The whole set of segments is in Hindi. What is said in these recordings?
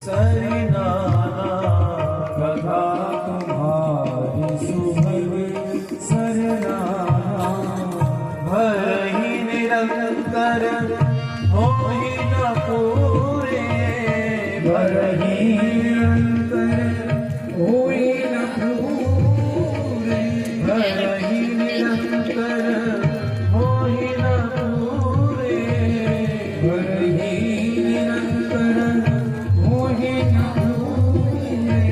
सरनाना कथा तुम्हारी सुभग सरनाना भरहि निरंतर होहि न पूरे भरहि निरंतर होहि न पूरे भरहि निरंतर होहि न पूरे भरहि निरंतर होहि न पूरे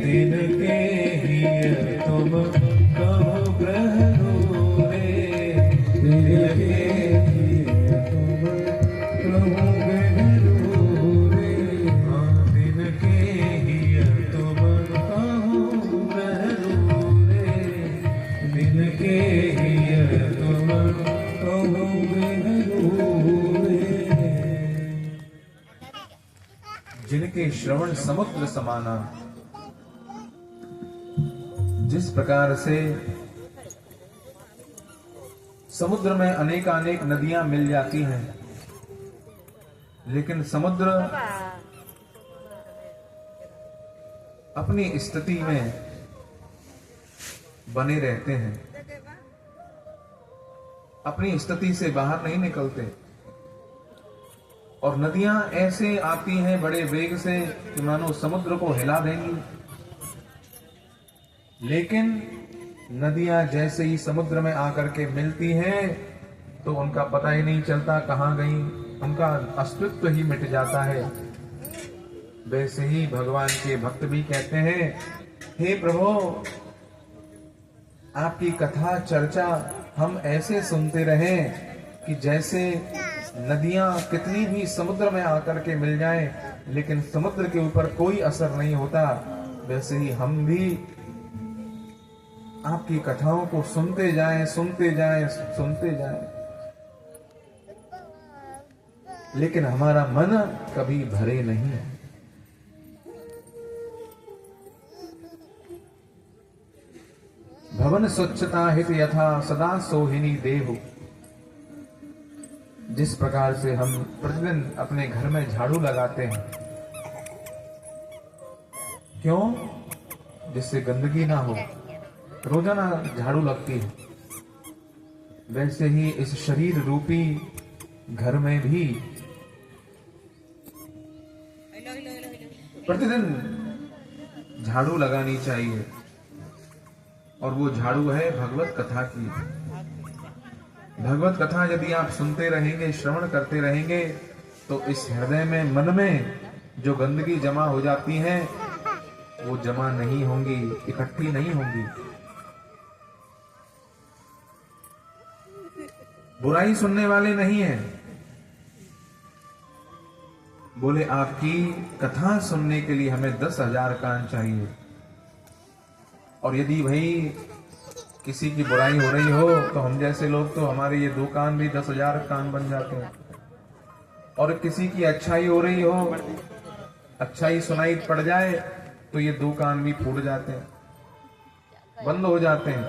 दिन के हिय तुम कहो ग्रह दूरे दिन के हिय तुम कहो ग्रह दूरे दिन के हिय तुम कहो ग्रह दूरे दिन के हिय तुम कहो ग्रह दूरे जिनके श्रवण समुद्र समाना। जिस प्रकार से समुद्र में अनेकानेक नदियां मिल जाती हैं, लेकिन समुद्र अपनी स्थिति में बने रहते हैं, अपनी स्थिति से बाहर नहीं निकलते। और नदियां ऐसे आती हैं बड़े वेग से कि मानो समुद्र को हिला देंगी, लेकिन नदियां जैसे ही समुद्र में आकर के मिलती हैं तो उनका पता ही नहीं चलता कहां गई, उनका अस्तित्व ही मिट जाता है। वैसे ही भगवान के भक्त भी कहते हैं, हे प्रभु आपकी कथा चर्चा हम ऐसे सुनते रहें कि जैसे नदियां कितनी भी समुद्र में आकर के मिल जाएं, लेकिन समुद्र के ऊपर कोई असर नहीं होता। वैसे ही हम भी आपकी कथाओं को सुनते जाएं, सुनते जाएं, सुनते जाएं, लेकिन हमारा मन कभी भरे नहीं। भवन स्वच्छता हित यथा सदा सोहिनी देहु। जिस प्रकार से हम प्रतिदिन अपने घर में झाड़ू लगाते हैं, क्यों? जिससे गंदगी ना हो, रोजाना झाड़ू लगती है। वैसे ही इस शरीर रूपी घर में भी प्रतिदिन झाड़ू लगानी चाहिए, और वो झाड़ू है भगवत कथा की। भगवत कथा यदि आप सुनते रहेंगे, श्रवण करते रहेंगे, तो इस हृदय में, मन में जो गंदगी जमा हो जाती है वो जमा नहीं होंगी, इकट्ठी नहीं होंगी। बुराई सुनने वाले नहीं हैं, बोले आपकी कथा सुनने के लिए हमें 10,000 कान चाहिए। और यदि भाई किसी की बुराई हो रही हो तो हम जैसे लोग तो हमारे ये 2 कान भी 10,000 कान बन जाते हैं। और किसी की अच्छाई हो रही हो, अच्छाई सुनाई पड़ जाए तो ये 2 कान भी फूट जाते हैं, बंद हो जाते हैं।